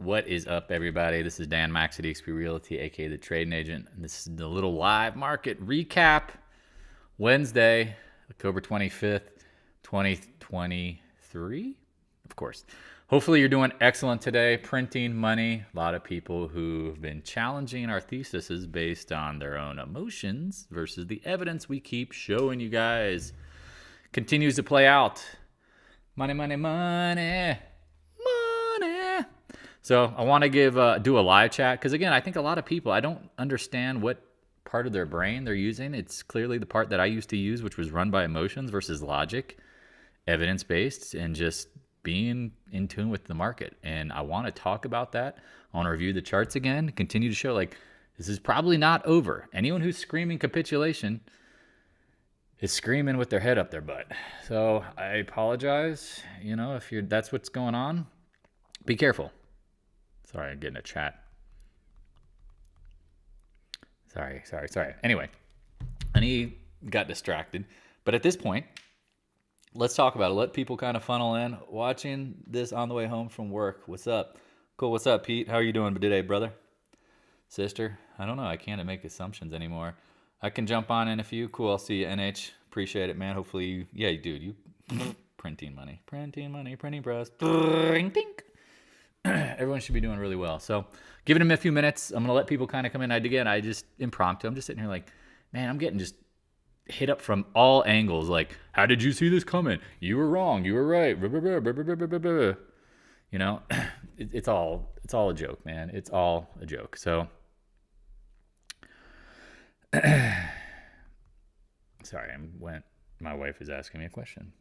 What is up, everybody? This is Dan Max at eXp Realty, aka the Trading Agent, and this is the little live market recap. Wednesday, October 25th, 2023. Of course. Hopefully you're doing excellent today, printing money. A lot of people who've been challenging our theses based on their own emotions versus the evidence we keep showing you guys continues to play out. Money, money, money. So I want to do a live chat because, again, I think a lot of people, I don't understand what part of their brain they're using. It's clearly the part that I used to use, which was run by emotions versus logic, evidence-based, and just being in tune with the market. And I want to talk about that. I want to review the charts again, continue to show, like, this is probably not over. Anyone who's screaming capitulation is screaming with their head up their butt. So I apologize. You know, if that's what's going on, be careful. Sorry, I'm getting a chat. Sorry. Anyway, I got distracted. But at this point, let's talk about it. Let people kind of funnel in. Watching this on the way home from work. What's up? Cool. What's up, Pete? How are you doing today, brother? Sister? I don't know. I can't make assumptions anymore. I can jump on in a few. Cool. I'll see you, NH. Appreciate it, man. Hopefully, dude, you printing money, printing press. Everyone should be doing really well. So giving them a few minutes. I'm going to let people kind of come in. I just impromptu. I'm just sitting here like, man, I'm getting just hit up from all angles. Like, how did you see this coming? You were wrong. You were right. You know, it's all a joke, man. It's all a joke. So sorry, my wife is asking me a question.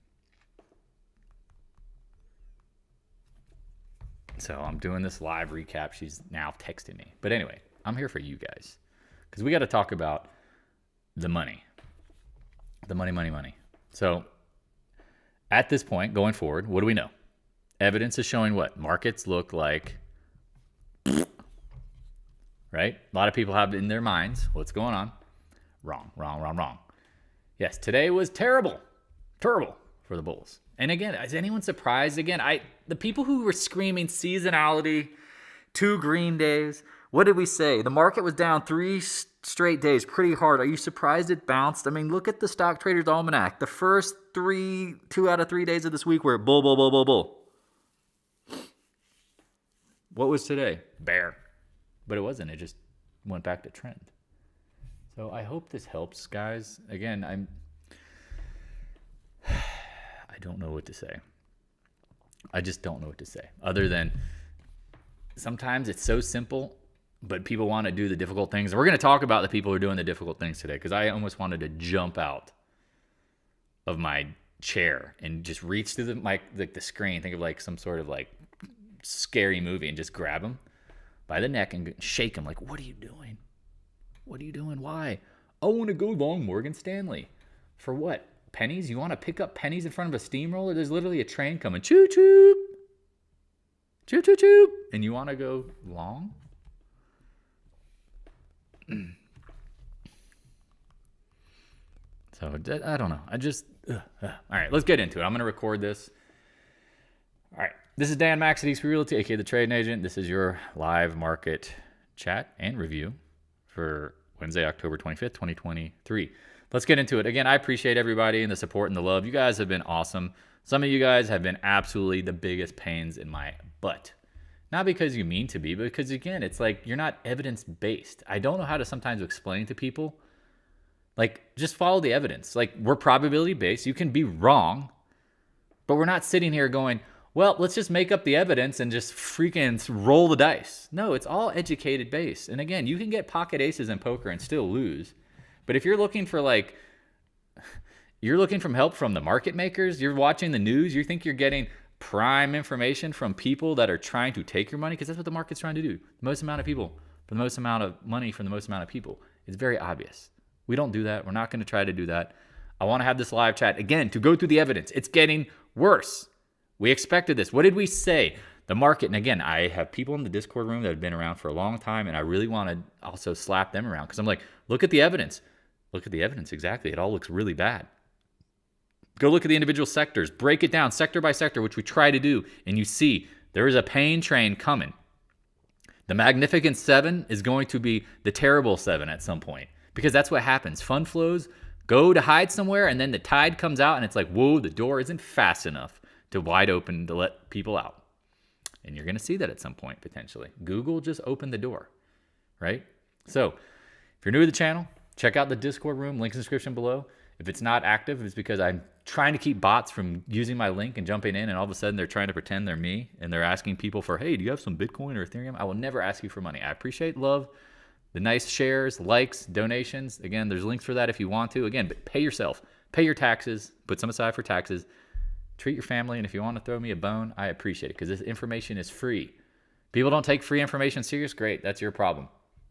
So I'm doing this live recap. She's now texting me. But anyway, I'm here for you guys because we got to talk about the money. The money. So at this point, going forward, what do we know? Evidence is showing what? Markets look like, right? A lot of people have in their minds what's going on. Wrong. Yes, today was terrible for the bulls. And again, is anyone surprised? Again, the people who were screaming seasonality, 2 green days, what did we say? The market was down 3 straight days, pretty hard. Are you surprised it bounced? I mean, look at the Stock Traders Almanac. The first 2 out of 3 days of this week were bull. What was today? Bear. But it wasn't. It just went back to trend. So I hope this helps, guys. Again, I don't know what to say. I just don't know what to say. Other than sometimes it's so simple, but people want to do the difficult things. And we're going to talk about the people who are doing the difficult things today because I almost wanted to jump out of my chair and just reach through the screen. Think of like some sort of like scary movie and just grab him by the neck and shake him like, what are you doing? What are you doing? Why? I want to go long Morgan Stanley. For what? Pennies? You want to pick up pennies in front of a steamroller? There's literally a train coming. Choo choo. Choo choo choo. And you want to go long? So I don't know. All right, let's get into it. I'm going to record this. All right. This is Dan Max at eXp Realty, aka the Trading Agent. This is your live market chat and review for Wednesday, October 25th, 2023. Let's get into it. Again, I appreciate everybody and the support and the love. You guys have been awesome. Some of you guys have been absolutely the biggest pains in my butt. Not because you mean to be, but because, again, it's like you're not evidence-based. I don't know how to sometimes explain to people. Like, just follow the evidence. Like, we're probability-based. You can be wrong, but we're not sitting here going, well, let's just make up the evidence and just freaking roll the dice. No, it's all educated-based. And, again, you can get pocket aces in poker and still lose. But if you're looking for help from the market makers, you're watching the news, you think you're getting prime information from people that are trying to take your money, because that's what the market's trying to do. The most amount of people for the most amount of money from the most amount of people. It's very obvious. We don't do that. We're not going to try to do that. I want to have this live chat, again, to go through the evidence. It's getting worse. We expected this. What did we say? The market, and again, I have people in the Discord room that have been around for a long time, and I really want to also slap them around because I'm like, look at the evidence. Look at the evidence, exactly. It all looks really bad. Go look at the individual sectors. Break it down sector by sector, which we try to do, and you see there is a pain train coming. The magnificent 7 is going to be the terrible 7 at some point, because that's what happens. Fund flows go to hide somewhere, and then the tide comes out, and it's like, whoa, the door isn't fast enough to wide open to let people out. And you're going to see that at some point, potentially. Google just opened the door, right? So if you're new to the channel, check out the Discord room, link in the description below. If it's not active, it's because I'm trying to keep bots from using my link and jumping in, and all of a sudden they're trying to pretend they're me, and they're asking people for, hey, do you have some Bitcoin or Ethereum? I will never ask you for money. I appreciate love, the nice shares, likes, donations. Again, there's links for that if you want to. Again, but pay yourself. Pay your taxes. Put some aside for taxes. Treat your family, and if you want to throw me a bone, I appreciate it, because this information is free. People don't take free information serious. Great. That's your problem.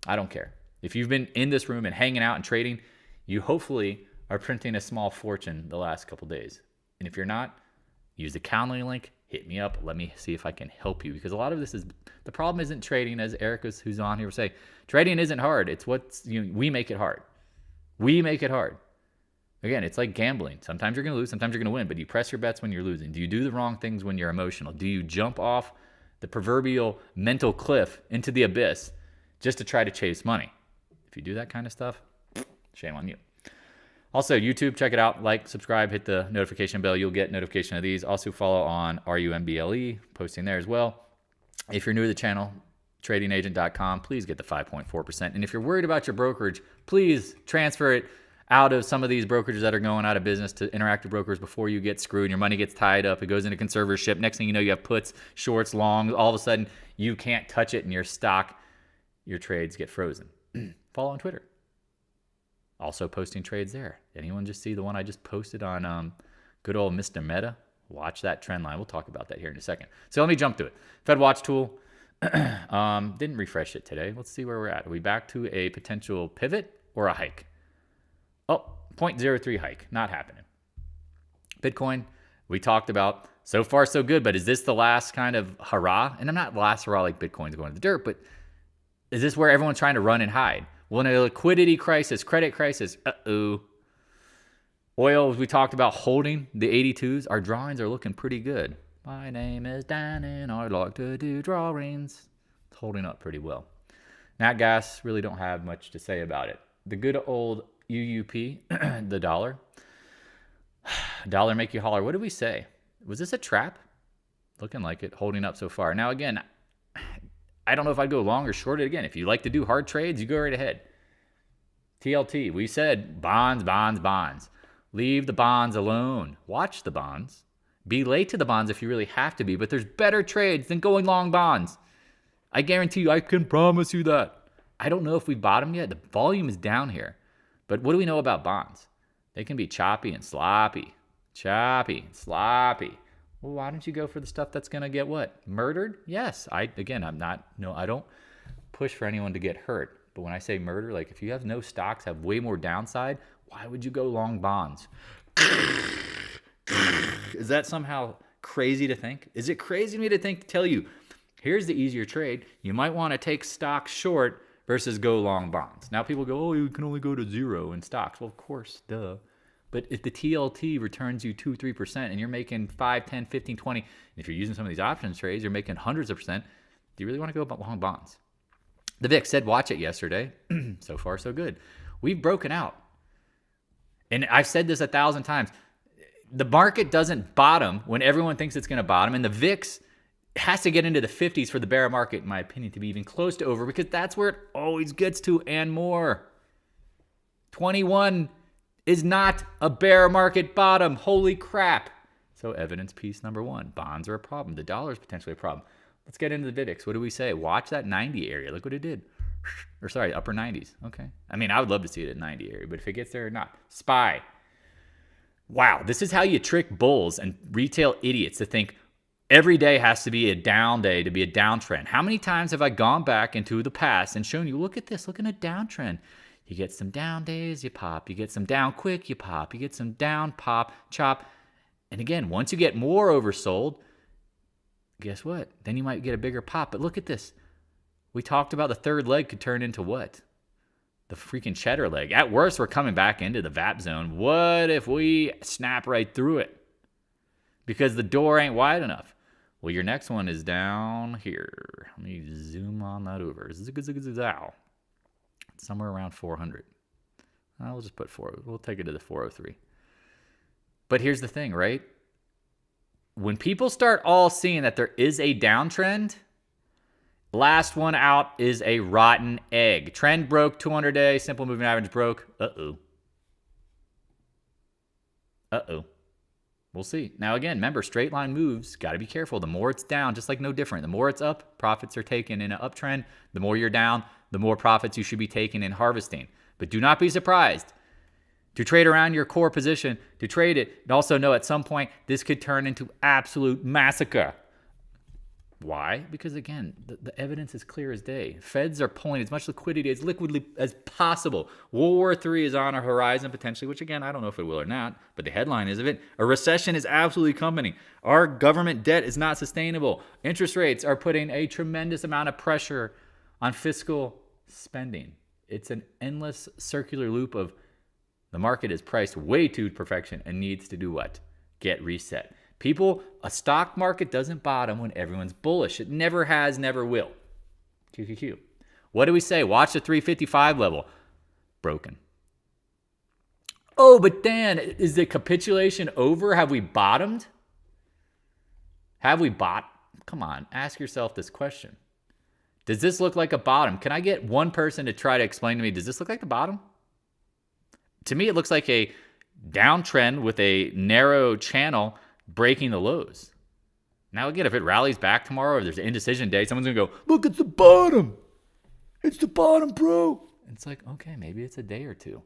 I don't care. If you've been in this room and hanging out and trading, you hopefully are printing a small fortune the last couple days. And if you're not, use the Coulling link, hit me up, let me see if I can help you. Because a lot of this is, the problem isn't trading, as Eric who's on here will say, trading isn't hard. It's what's, we make it hard. We make it hard. Again, it's like gambling. Sometimes you're going to lose, sometimes you're going to win, but do you press your bets when you're losing? Do you do the wrong things when you're emotional? Do you jump off the proverbial mental cliff into the abyss just to try to chase money? If you do that kind of stuff, shame on you. Also, YouTube, check it out. Like, subscribe, hit the notification bell. You'll get notification of these. Also, follow on RBLX, posting there as well. If you're new to the channel, tradingagent.com, please get the 5.4%. And if you're worried about your brokerage, please transfer it out of some of these brokerages that are going out of business to interactive brokers before you get screwed and your money gets tied up. It goes into conservatorship. Next thing you know, you have puts, shorts, longs. All of a sudden, you can't touch it, and your stock, your trades get frozen. Follow on Twitter. Also posting trades there. Anyone just see the one I just posted on good old Mr. Meta? Watch that trend line. We'll talk about that here in a second. So let me jump to it. Fed Watch tool. Didn't refresh it today. Let's see where we're at. Are we back to a potential pivot or a hike? Oh, 0.03 hike. Not happening. Bitcoin, we talked about. So far, so good. But is this the last kind of hurrah? And I'm not last hurrah like Bitcoin's going to the dirt, but is this where everyone's trying to run and hide? Well, in a liquidity crisis, credit crisis, Oil, as we talked about, holding the 82s. Our drawings are looking pretty good. My name is Dan, and I like to do drawings. It's holding up pretty well. Nat gas, really don't have much to say about it. The good old UUP, the dollar. Dollar make you holler. What did we say? Was this a trap? Looking like it, holding up so far. Now, again, I don't know if I'd go long or short it again. If you like to do hard trades, you go right ahead. TLT, we said bonds, bonds, bonds. Leave the bonds alone. Watch the bonds. Be late to the bonds if you really have to be, but there's better trades than going long bonds. I guarantee you, I can promise you that. I don't know if we've bottomed yet. The volume is down here. But what do we know about bonds? They can be choppy and sloppy. Choppy and sloppy. Well, why don't you go for the stuff that's going to get what? Murdered? Yes. I don't push for anyone to get hurt. But when I say murder, like if you have no stocks, have way more downside, why would you go long bonds? Is that somehow crazy to think? Is it crazy to me to tell you, here's the easier trade. You might want to take stocks short versus go long bonds. Now people go, oh, you can only go to zero in stocks. Well, of course, duh. But if the TLT returns you 2-3% and you're making 5, 10, 15, 20, and if you're using some of these options trades, you're making hundreds of percent, do you really want to go long bonds? The VIX said watch it yesterday. So far, so good. We've broken out. And I've said this 1,000 times. The market doesn't bottom when everyone thinks it's going to bottom. And the VIX has to get into the 50s for the bear market, in my opinion, to be even close to over, because that's where it always gets to and more. 21 is not a bear market bottom. Holy crap. So evidence piece number one, bonds are a problem. The dollar is potentially a problem. Let's get into the VIX. What do we say? Watch that 90 area. Look what it did. Or sorry, upper 90s. Okay. I mean, I would love to see it at 90 area, but if it gets there or not. SPY. Wow. This is how you trick bulls and retail idiots to think every day has to be a down day, to be a downtrend. How many times have I gone back into the past and shown you, look at this, look at a downtrend. You get some down days, you pop. You get some down quick, you pop. You get some down, pop, chop. And again, once you get more oversold, guess what? Then you might get a bigger pop. But look at this. We talked about the third leg could turn into what? The freaking cheddar leg. At worst, we're coming back into the VAP zone. What if we snap right through it? Because the door ain't wide enough. Well, your next one is down here. Let me zoom on that over. Somewhere around 400. We'll just put 4. We'll take it to the 403. But here's the thing, right? When people start all seeing that there is a downtrend, last one out is a rotten egg. Trend broke, 200-day, simple moving average broke. Uh-oh. We'll see. Now, again, remember, straight line moves, got to be careful. The more it's down, just like no different. The more it's up, profits are taken in an uptrend. The more you're down, the more profits you should be taking in harvesting. But do not be surprised to trade around your core position, to trade it, and also know at some point this could turn into absolute massacre. Why? Because, again, the evidence is clear as day. Feds are pulling as much liquidity as liquidly as possible. World War III is on a horizon potentially, which, again, I don't know if it will or not, but the headline is of it. A recession is absolutely coming. Our government debt is not sustainable. Interest rates are putting a tremendous amount of pressure on fiscal spending. It's an endless circular loop of the market is priced way to perfection and needs to do what? Get reset. People, a stock market doesn't bottom when everyone's bullish. It never has, never will. QQQ. What do we say? Watch the 355 level. Broken. Oh, but Dan, is the capitulation over? Have we bottomed? Come on, ask yourself this question. Does this look like a bottom? Can I get one person to try to explain to me, does this look like the bottom? To me, it looks like a downtrend with a narrow channel breaking the lows. Now, again, if it rallies back tomorrow or there's an indecision day, someone's going to go, look, it's the bottom. It's the bottom, bro. And it's like, okay, maybe it's a day or two.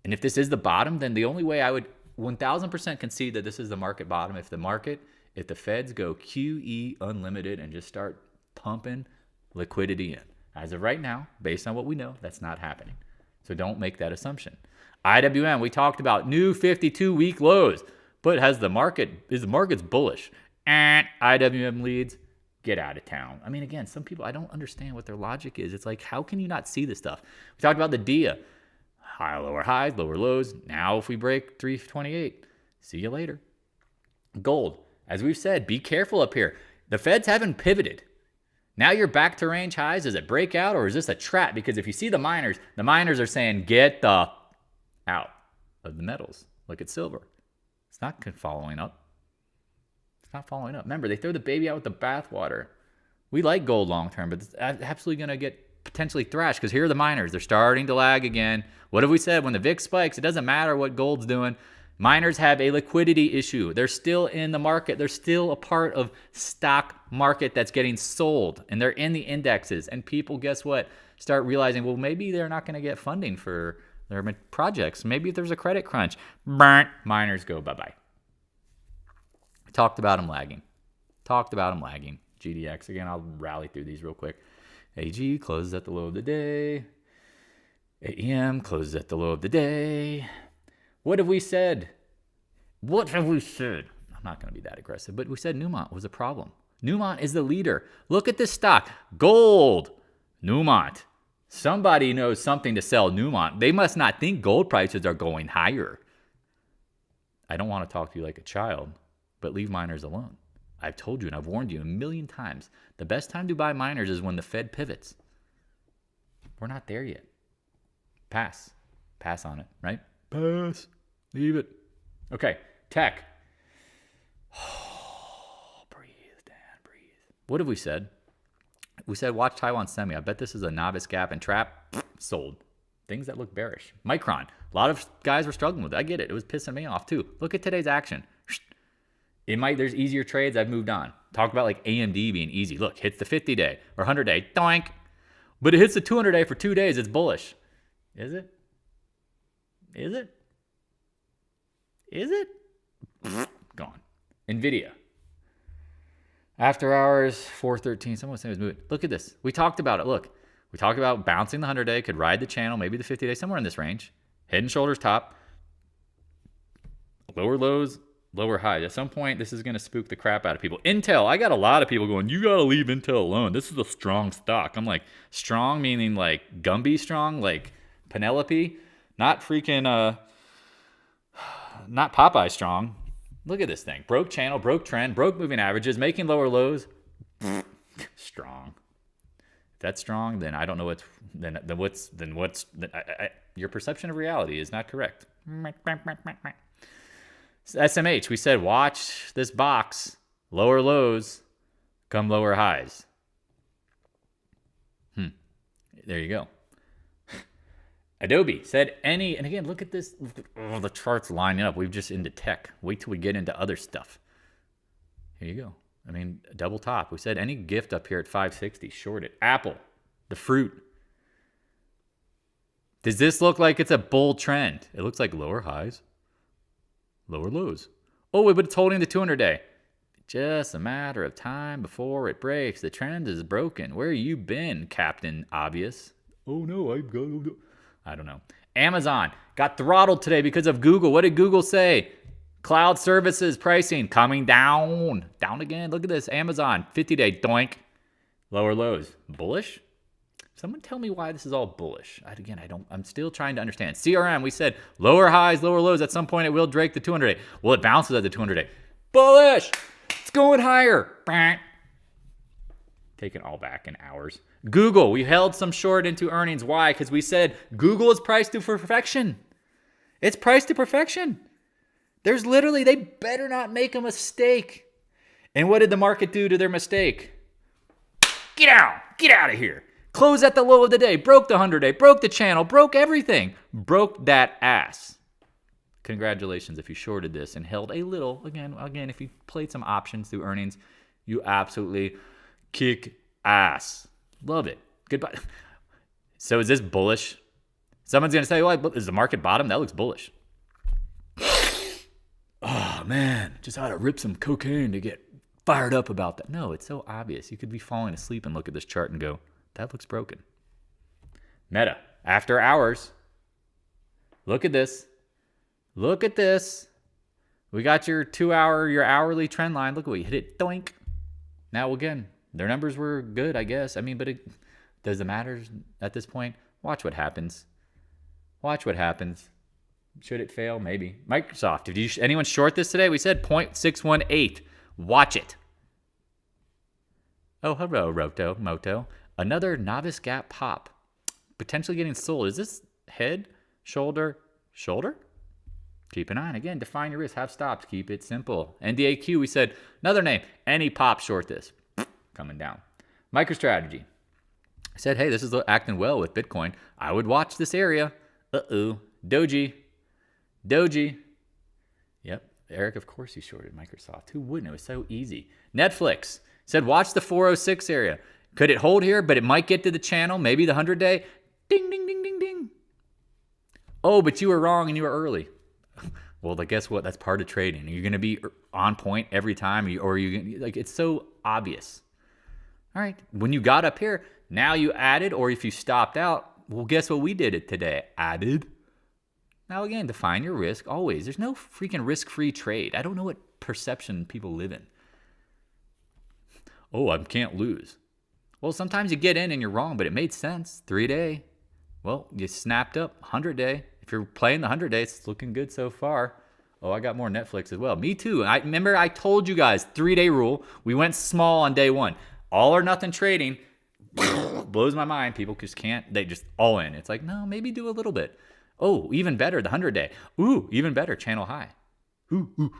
And if this is the bottom, then the only way I would 1,000% concede that this is the market bottom, if the feds go QE unlimited and just start pumping liquidity in. As of right now, based on what we know, that's not happening. So don't make that assumption. IWM, we talked about new 52-week lows. But is the market's bullish? And IWM leads, get out of town. I mean, again, some people, I don't understand what their logic is. It's like, how can you not see this stuff? We talked about the DIA. Lower highs, lower lows. Now if we break 328, see you later. Gold, as we've said, be careful up here. The Feds haven't pivoted. Now you're back to range highs. Does it break out or is this a trap? Because if you see the miners are saying, get the out of the metals. Look at silver. It's not following up. Remember, they throw the baby out with the bathwater. We like gold long term, but it's absolutely going to get potentially thrashed because here are the miners. They're starting to lag again. What have we said? When the VIX spikes, it doesn't matter what gold's doing. Miners have a liquidity issue. They're still in the market. They're still a part of stock market that's getting sold, and they're in the indexes. And people, guess what? Start realizing, well, maybe they're not going to get funding for their projects. Maybe if there's a credit crunch, miners go bye-bye. Talked about them lagging. GDX, again, I'll rally through these real quick. AG closes at the low of the day. AEM closes at the low of the day. What have we said? I'm not going to be that aggressive, but we said Newmont was a problem. Newmont is the leader. Look at this stock. Gold. Newmont. Somebody knows something to sell Newmont. They must not think gold prices are going higher. I don't want to talk to you like a child, but leave miners alone. I've told you and I've warned you a million times. The best time to buy miners is when the Fed pivots. We're not there yet. Pass on it, right? Pass. Leave it. Okay, tech. Breathe, Dan, breathe. What have we said? We said watch Taiwan Semi. I bet this is a novice gap and trap. Sold. Things that look bearish. Micron. A lot of guys were struggling with it. I get it. It was pissing me off too. Look at today's action. There's easier trades. I've moved on. Talk about like AMD being easy. Look, hits the 50-day or 100-day. Doink. But it hits the 200-day for 2 days. It's bullish. Is it? Gone. NVIDIA. After hours, 413. Someone was saying it was moving. Look at this. We talked about it. Look. We talked about bouncing the 100-day. Could ride the channel. Maybe the 50-day. Somewhere in this range. Head and shoulders top. Lower lows. Lower highs. At some point, this is going to spook the crap out of people. Intel. I got a lot of people going, you got to leave Intel alone. This is a strong stock. I'm like, strong meaning like Gumby strong? Like Penelope? Not freaking, not Popeye strong. Look at this thing. Broke channel, broke trend, broke moving averages, making lower lows. Strong. If that's strong, then I don't know your perception of reality is not correct. SMH, we said watch this box. Lower lows come lower highs. There you go. Adobe said any, and again, look at this. Oh, the chart's lining up. We've just into tech. Wait till we get into other stuff. Here you go. I mean, double top. We said any gift up here at 560, short it. Apple, the fruit. Does this look like it's a bull trend? It looks like lower highs, lower lows. Oh, wait, but it's holding the 200-day. Just a matter of time before it breaks. The trend is broken. Where you been, Captain Obvious? Oh, no, I don't know. Amazon got throttled today because of Google. What did Google say? Cloud services pricing coming down. Down again. Look at this. Amazon, 50-day, doink. Lower lows. Bullish? Someone tell me why this is all bullish. I'm still trying to understand. CRM, we said lower highs, lower lows. At some point, it will break the 200-day. Well, it bounces at the 200-day. Bullish! It's going higher. Taking all back in hours. Google, we held some short into earnings. Why? Because we said Google is priced to perfection. It's priced to perfection. There's literally, they better not make a mistake. And what did the market do to their mistake? Get out of here. Close at the low of the day, broke the 100-day, broke the channel, broke everything. Broke that ass. Congratulations if you shorted this and held a little. Again, if you played some options through earnings, you absolutely kick ass. Love it. Goodbye. So is this bullish? Someone's going to say, well, is the market bottom? That looks bullish. Oh, man. Just had to rip some cocaine to get fired up about that. No, it's so obvious. You could be falling asleep and look at this chart and go, that looks broken. Meta, after hours. Look at this. Look at this. We got your your hourly trend line. Look, we hit it. Doink. Now, again, their numbers were good, I guess. But does it matter at this point? Watch what happens. Watch what happens. Should it fail? Maybe. Microsoft, did anyone short this today? We said 0.618. Watch it. Oh, hello, Moto. Another novice gap pop. Potentially getting sold. Is this head, shoulder? Keep an eye on. Again, define your risk. Have stops. Keep it simple. NDAQ, we said another name. Any pop short this. Coming down. MicroStrategy. I said, hey, this is acting well with Bitcoin. I would watch this area. Uh-oh. Doji. Yep. Eric, of course he shorted Microsoft. Who wouldn't? It was so easy. Netflix. Said, watch the 406 area. Could it hold here, but it might get to the channel, maybe the 100-day. Ding, ding, ding, ding, ding. Oh, but you were wrong and you were early. Well, guess what? That's part of trading. You're going to be on point every time, it's so obvious. All right. When you got up here, now you added, or if you stopped out, well, guess what we did today? Added. Now, again, define your risk always. There's no freaking risk-free trade. I don't know what perception people live in. Oh, I can't lose. Well, sometimes you get in and you're wrong, but it made sense. 3-day. Well, you snapped up 100-day. If you're playing the 100-day, it's looking good so far. Oh, I got more Netflix as well. Me too. I remember I told you guys, 3-day rule. We went small on day one. All or nothing trading blows my mind. People just can't. They just all in. It's like, no, maybe do a little bit. Oh, even better, the 100-day. Ooh, even better, channel high. Ooh.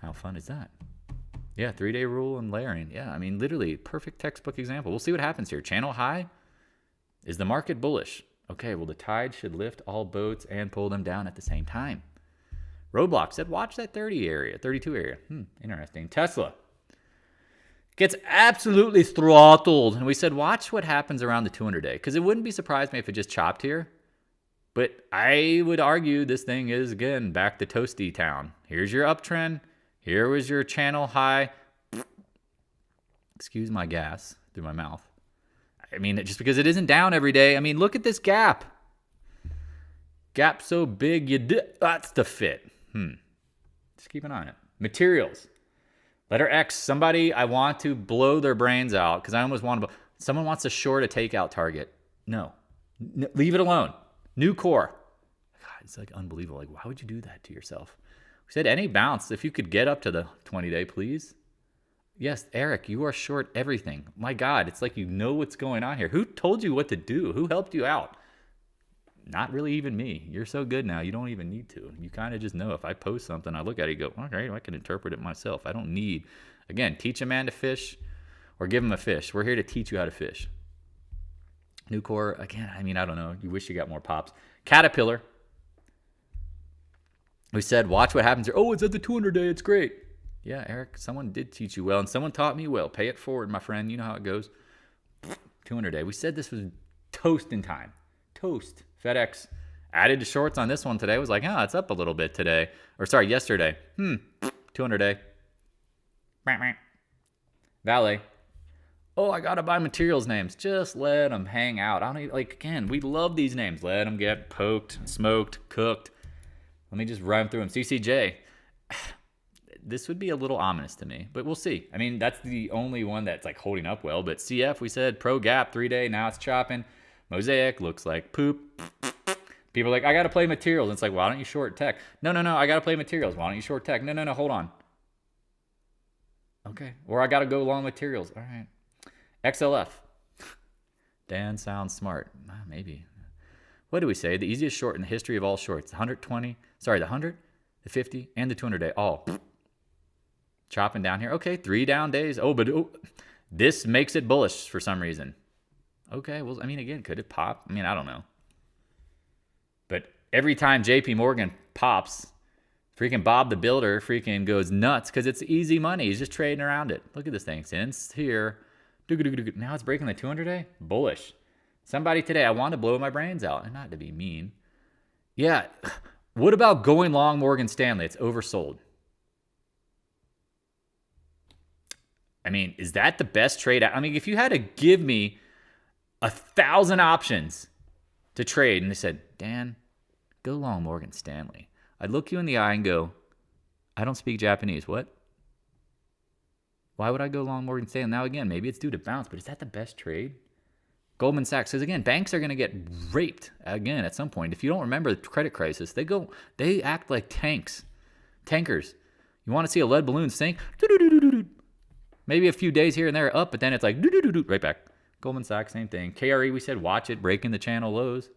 How fun is that? Yeah, 3-day rule and layering. Yeah, literally, perfect textbook example. We'll see what happens here. Channel high. Is the market bullish? Okay, well, the tide should lift all boats and pull them down at the same time. Roadblock said, watch that 32 area. Interesting. Tesla gets absolutely throttled. And we said, watch what happens around the 200-day. Because it wouldn't be surprised me if it just chopped here. But I would argue this thing is, again, back to toasty town. Here's your uptrend. Here was your channel high. Excuse my gas through my mouth. Just because it isn't down every day. Look at this gap. Gap so big, that's the fit. Just keep an eye on it. Materials. Letter X. Somebody, I want to blow their brains out because I almost want to. Someone wants to short a takeout target. No. Leave it alone. New core. God, it's unbelievable. Why would you do that to yourself? We said any bounce. If you could get up to the 20-day, please. Yes, Eric, you are short everything. My God, it's like you know what's going on here. Who told you what to do? Who helped you out? Not really even me. You're so good now, you don't even need to. You kind of just know if I post something, I look at it and go, okay, I can interpret it myself. I don't need, again, teach a man to fish or give him a fish. We're here to teach you how to fish. Nucor, again, I mean, I don't know. You wish you got more pops. Caterpillar. We said, watch what happens here. Oh, it's at the 200-day. It's great. Yeah, Eric, someone did teach you well, and someone taught me well. Pay it forward, my friend. You know how it goes. 200-day. We said this was toast in time. Toast. FedEx added to shorts on this one today. Was like, it's up a little bit today. Or sorry, yesterday. 200-day. VALE. Oh, I got to buy materials names. Just let them hang out. I don't even, again, we love these names. Let them get poked, smoked, cooked. Let me just run through them. CCJ. This would be a little ominous to me, but we'll see. I mean, that's the only one that's holding up well. But CF, we said pro gap 3-day. Now it's chopping. Mosaic looks like poop. People are like, I got to play materials. And it's like, why don't you short tech? No. I got to play materials. Why don't you short tech? No. Hold on. Okay. Or I got to go long materials. All right. XLF. Dan sounds smart. Maybe. What do we say? The easiest short in the history of all shorts. The 100, the 50, and the 200-day. All chopping down here. Okay, 3 down days. But this makes it bullish for some reason. Okay, well, I mean, again, could it pop? I mean, I don't know. But every time JP Morgan pops, freaking Bob the Builder freaking goes nuts because it's easy money. He's just trading around it. Look at this thing. Since here, now it's breaking the 200-day. Bullish. Somebody today, I want to blow my brains out. And not to be mean. Yeah. What about going long Morgan Stanley? It's oversold. I mean, is that the best trade? I mean, if you had to give me 1,000 options to trade and they said, Dan, go long Morgan Stanley, I'd look you in the eye and go, I don't speak Japanese. What? Why would I go long Morgan Stanley? Now, again, maybe it's due to bounce, but is that the best trade? Goldman Sachs says, again, banks are going to get raped again at some point. If you don't remember the credit crisis, they act like tankers. You want to see a lead balloon sink? Maybe a few days here and there up, but then it's like right back. Goldman Sachs, same thing. KRE, we said, watch it, breaking the channel lows.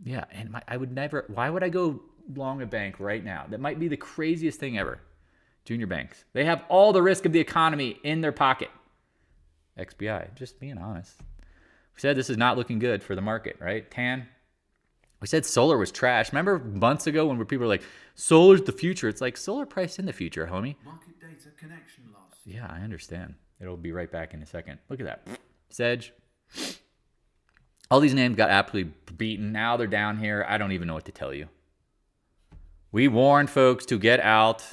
Yeah, and I would never, why would I go long a bank right now? That might be the craziest thing ever. Junior banks. They have all the risk of the economy in their pocket. XBI, just being honest. We said this is not looking good for the market, right? TAN. We said solar was trash. Remember months ago when people were like, solar's the future. It's like solar price in the future, homie. Market data connection loss. Yeah, I understand. It'll be right back in a second. Look at that. Sedge. All these names got absolutely beaten. Now they're down here. I don't even know what to tell you. We warned folks to get out.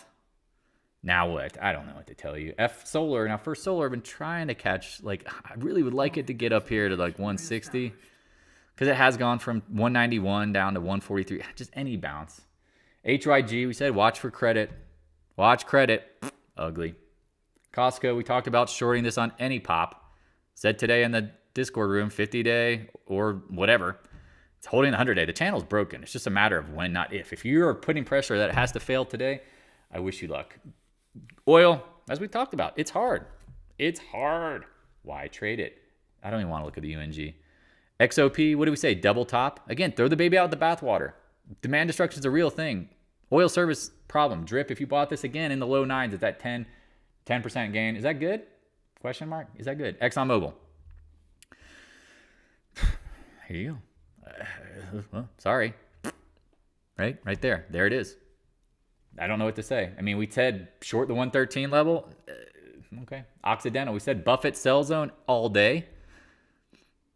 Now what? I don't know what to tell you. Solar. Now, First Solar, I've been trying to catch, I really would like it to get up here to 160 because it has gone from 191 down to 143. Just any bounce. HYG, we said watch for credit. Watch credit. Ugly. Costco, we talked about shorting this on any pop. Said today in the Discord room, 50-day or whatever. It's holding the 100-day. The channel's broken. It's just a matter of when, not if. If you're putting pressure that it has to fail today, I wish you luck. Oil, as we talked about, it's hard. It's hard. Why trade it? I don't even want to look at the UNG. XOP, what do we say? Double top. Again, throw the baby out with the bathwater. Demand destruction is a real thing. Oil service problem. Drip, if you bought this again in the low 9s, it's at 10% gain. Is that good? Question mark. Is that good? ExxonMobil. Here you go. Well, sorry. Right there. There it is. I don't know what to say. I mean, we said short the 113 level. Okay. Occidental, we said Buffett sell zone all day.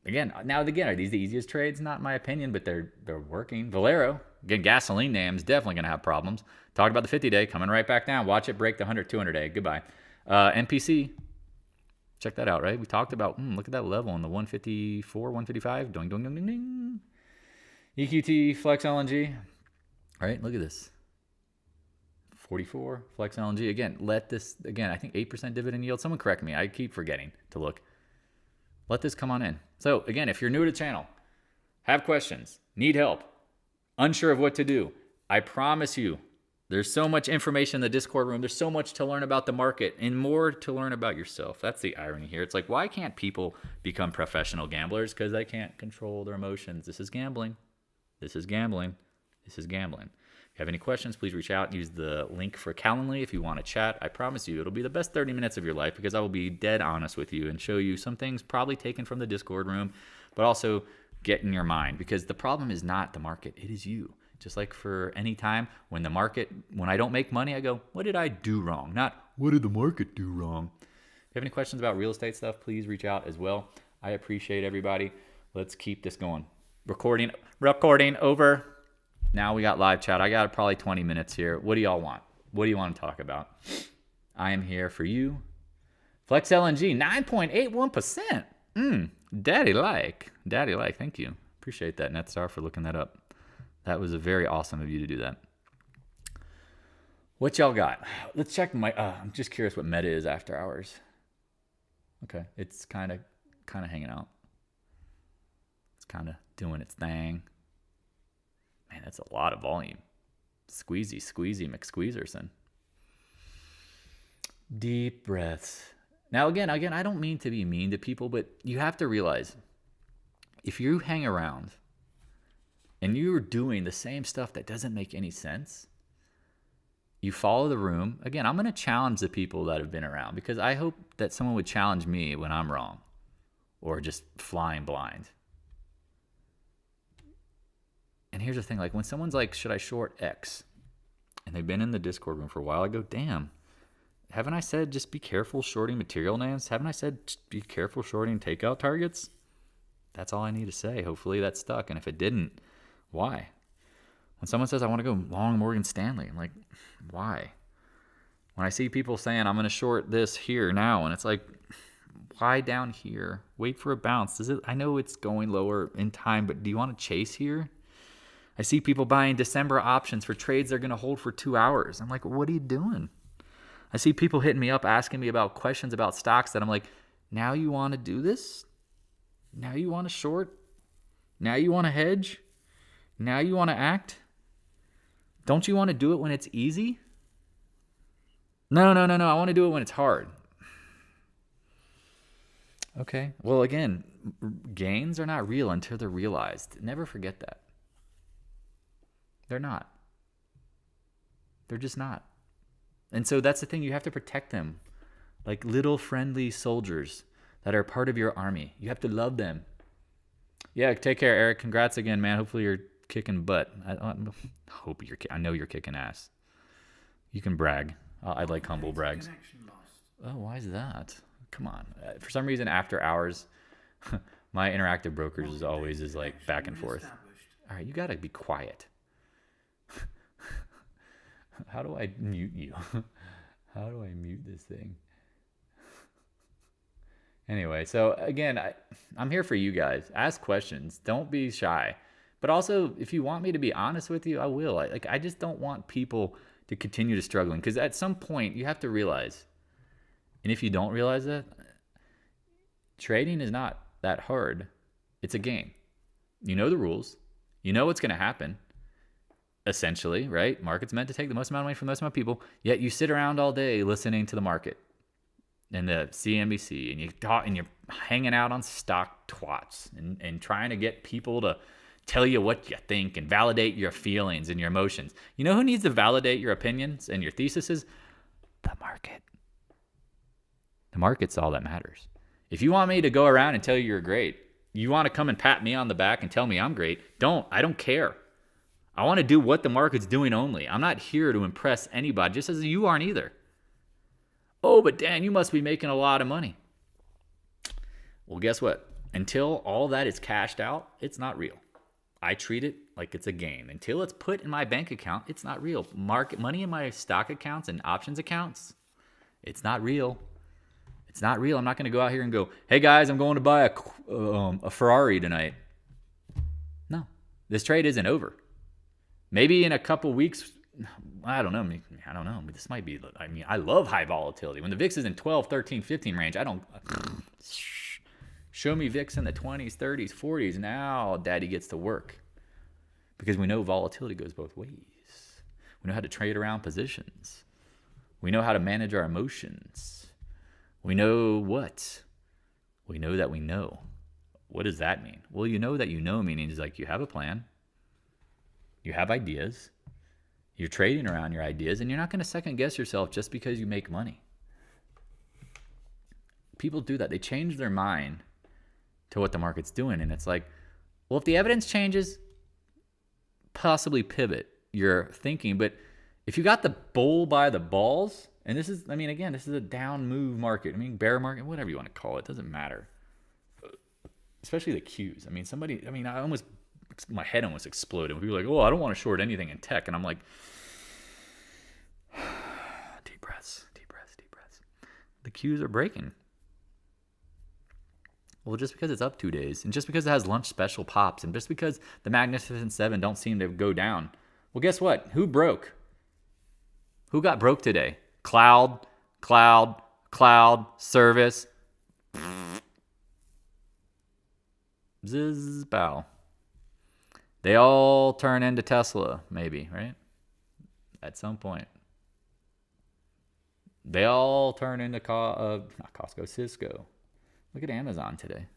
Again, are these the easiest trades? Not in my opinion, but they're working. Valero, again, gasoline names, definitely going to have problems. Talked about the 50-day, coming right back down. Watch it break the 100, 200-day. Goodbye. MPC, check that out, right? We talked about, look at that level in the 154, 155. Doing, doing, ding, ding, ding. EQT, Flex LNG. All right, look at this. 44, Flex LNG. Again, I think 8% dividend yield. Someone correct me. I keep forgetting to look. Let this come on in. So, again, if you're new to the channel, have questions, need help, unsure of what to do, I promise you, There's so much information in the Discord room. There's so much to learn about the market and more to learn about yourself. That's the irony here. It's like, why can't people become professional gamblers? Because they can't control their emotions. This is gambling. This is gambling. This is gambling. If you have any questions, please reach out. Use the link for Calendly if you want to chat. I promise you it'll be the best 30 minutes of your life because I will be dead honest with you and show you some things probably taken from the Discord room, but also get in your mind, because the problem is not the market. It is you. Just like for any time when I don't make money, I go, what did I do wrong? Not, what did the market do wrong? If you have any questions about real estate stuff, please reach out as well. I appreciate everybody. Let's keep this going. Recording over. Now we got live chat. I got probably 20 minutes here. What do y'all want? What do you want to talk about? I am here for you. Flex LNG, 9.81%. Daddy like. Thank you. Appreciate that, Netstar, for looking that up. That was very awesome of you to do that. What y'all got? Let's check I'm just curious what meta is after hours. Okay, it's kind of hanging out. It's kind of doing its thing. Man, that's a lot of volume. Squeezy, McSqueezerson. Deep breaths. Now, again, I don't mean to be mean to people, but you have to realize if you hang around and you're doing the same stuff that doesn't make any sense, you follow the room. Again, I'm going to challenge the people that have been around because I hope that someone would challenge me when I'm wrong or just flying blind. And here's the thing, like when someone's like, should I short X? And they've been in the Discord room for a while, I go, damn, haven't I said just be careful shorting material names? Haven't I said just be careful shorting takeout targets? That's all I need to say. Hopefully that stuck. And if it didn't, why? When someone says, I want to go long Morgan Stanley, I'm like, why? When I see people saying, I'm going to short this here now, and it's like, why down here? Wait for a bounce. I know it's going lower in time, but do you want to chase here? I see people buying December options for trades they're going to hold for 2 hours. I'm like, what are you doing? I see people hitting me up asking me about questions about stocks that I'm like, now you want to do this? Now you want to short? Now you want to hedge? Now you want to act? Don't you want to do it when it's easy? No. I want to do it when it's hard. Okay. Well, again, gains are not real until they're realized. Never forget that. They're not. They're just not. And so that's the thing. You have to protect them like little friendly soldiers that are part of your army. You have to love them. Yeah, take care, Eric. Congrats again, man. Hopefully you're kicking butt. I know you're kicking ass. You can brag. I like humble brags. Oh, why is that? Come on. For some reason, after hours, my interactive brokerage is always like back and forth. All right, you got to be quiet. How do I mute you? How do I mute this thing? Anyway, so again, I'm here for you guys. Ask questions. Don't be shy. But also, if you want me to be honest with you, I will. I just don't want people to continue to struggling, because at some point you have to realize, and if you don't realize that, trading is not that hard. It's a game. You know the rules. You know what's going to happen. Essentially, right? Market's meant to take the most amount of money from the most amount of people, yet you sit around all day listening to the market and the CNBC, and you're hanging out on stock twats and trying to get people to tell you what you think and validate your feelings and your emotions. You know who needs to validate your opinions and your theses? The market. The market's all that matters. If you want me to go around and tell you you're great, you want to come and pat me on the back and tell me I'm great, I don't care. I want to do what the market's doing only. I'm not here to impress anybody, just as you aren't either. Oh, but Dan, you must be making a lot of money. Well, guess what? Until all that is cashed out, it's not real. I treat it like it's a game. Until it's put in my bank account, it's not real. Market money in my stock accounts and options accounts, it's not real. It's not real. I'm not going to go out here and go, hey guys, I'm going to buy a Ferrari tonight. No, this trade isn't over. Maybe in a couple weeks, I don't know. This might be, I love high volatility. When the VIX is in 12, 13, 15 range, show me VIX in the 20s, 30s, 40s. Now daddy gets to work, because we know volatility goes both ways. We know how to trade around positions. We know how to manage our emotions. We know what? We know that we know. What does that mean? Well, you know that you know meaning is like you have a plan. You have ideas. You're trading around your ideas, and you're not going to second guess yourself just because you make money. People do that. They change their mind to what the market's doing, and it's like, well, if the evidence changes, possibly pivot your thinking. But if you got the bull by the balls, and this is, I mean, again, this is a down move market. I mean, bear market, whatever you want to call it, doesn't matter. Especially the Qs. I mean, my head almost exploded. People were like, oh, I don't want to short anything in tech. And I'm like, deep breaths, deep breaths, deep breaths. The Qs are breaking. Well, just because it's up 2 days, and just because it has lunch special pops, and just because the Magnificent Seven don't seem to go down, well, guess what? Who broke? Who got broke today? Cloud, service. Zzz, bow. They all turn into Tesla, maybe, right? At some point. They all turn into not Costco, Cisco. Look at Amazon today.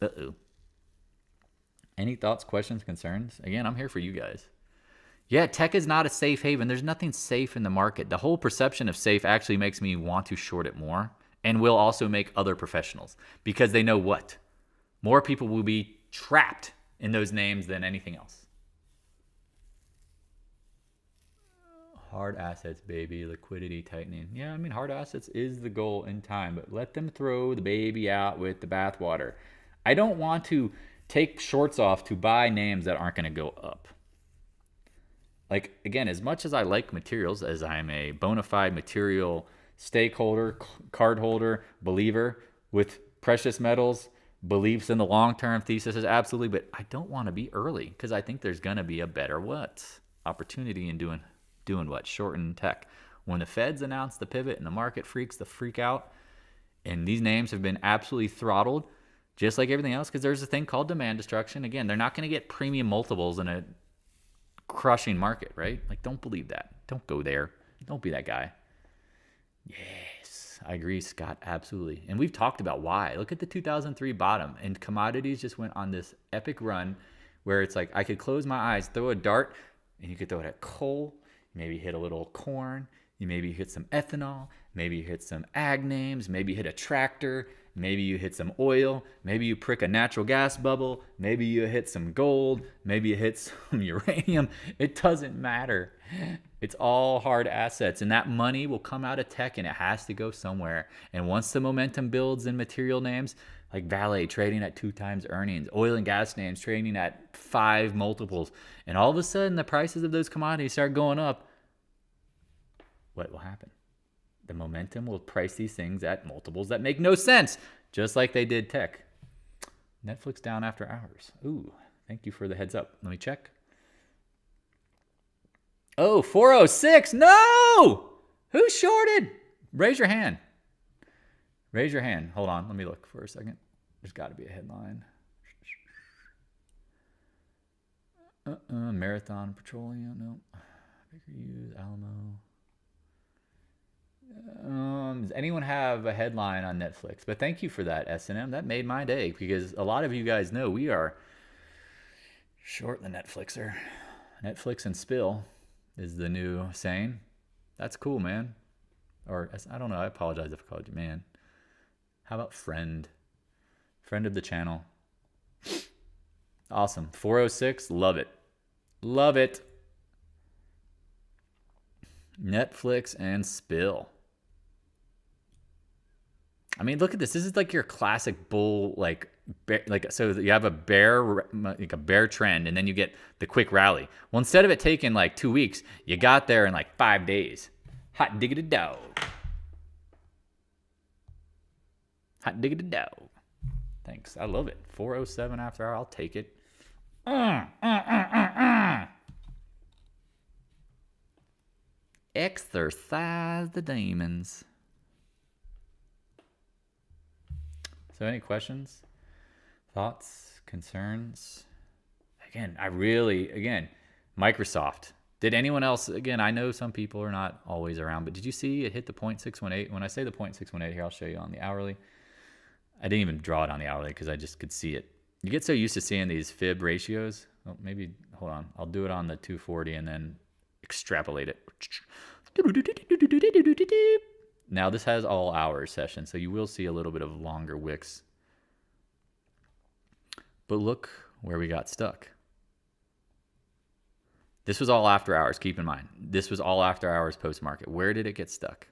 Uh-oh. Any thoughts, questions, concerns? Again, I'm here for you guys. Yeah, tech is not a safe haven. There's nothing safe in the market. The whole perception of safe actually makes me want to short it more, and will also make other professionals, because they know what? More people will be trapped in those names than anything else. Hard assets, baby, liquidity tightening. Yeah, I mean, hard assets is the goal in time, but let them throw the baby out with the bathwater. I don't want to take shorts off to buy names that aren't going to go up. Like, again, as much as I like materials, as I'm a bona fide material stakeholder, cardholder, believer with precious metals, beliefs in the long-term thesis is absolutely, but I don't want to be early, because I think there's going to be a better opportunity in doing what? Shorten tech. When the Feds announce the pivot and the market freaks the freak out, and these names have been absolutely throttled, just like everything else, because there's a thing called demand destruction. Again, they're not going to get premium multiples in a crushing market, right? Like, don't believe that. Don't go there. Don't be that guy. Yes, I agree, Scott, absolutely. And we've talked about why. Look at the 2003 bottom, and commodities just went on this epic run where it's like I could close my eyes, throw a dart, and you could throw it at coal. Maybe hit a little corn. You maybe hit some ethanol. Maybe you hit some ag names. Maybe you hit a tractor. Maybe you hit some oil. Maybe you prick a natural gas bubble. Maybe you hit some gold. Maybe you hit some uranium. It doesn't matter. It's all hard assets. And that money will come out of tech, and it has to go somewhere. And once the momentum builds in material names, like VALE trading at 2 times earnings, oil and gas names trading at 5 multiples, and all of a sudden the prices of those commodities start going up, what will happen? The momentum will price these things at multiples that make no sense, just like they did tech. Netflix down after hours. Ooh, thank you for the heads up. Let me check. Oh, 406. No! Who shorted? Raise your hand. Raise your hand. Hold on. Let me look for a second. There's got to be a headline. Marathon Petroleum. No. Baker Hughes, Alamo. Does anyone have a headline on Netflix? But thank you for that, S&M. That made my day, because a lot of you guys know we are short the Netflixer. Netflix and spill is the new saying. That's cool, man. Or, I don't know. I apologize if I called you man. How about friend? Friend of the channel. Awesome. 406. Love it. Love it. Netflix and spill. I mean, look at this. This is like your classic bull, so you have a bear trend, and then you get the quick rally. Well, instead of it taking like 2 weeks, you got there in like 5 days. Hot diggity dog. Hot diggity dog. Thanks. I love it. 407 after hour. I'll take it. Exercise the demons. So any questions, thoughts, concerns? again, Microsoft. Did anyone else, again, I know some people are not always around, but did you see it hit the 0.618? When I say the 0.618 here, I'll show you on the hourly. I didn't even draw it on the hourly because I just could see it. You get so used to seeing these fib ratios. Oh, maybe, hold on. I'll do it on the 240 and then extrapolate it. Now this has all hours session, so you will see a little bit of longer wicks. But look where we got stuck. This was all after hours, keep in mind. This was all after hours post-market. Where did it get stuck?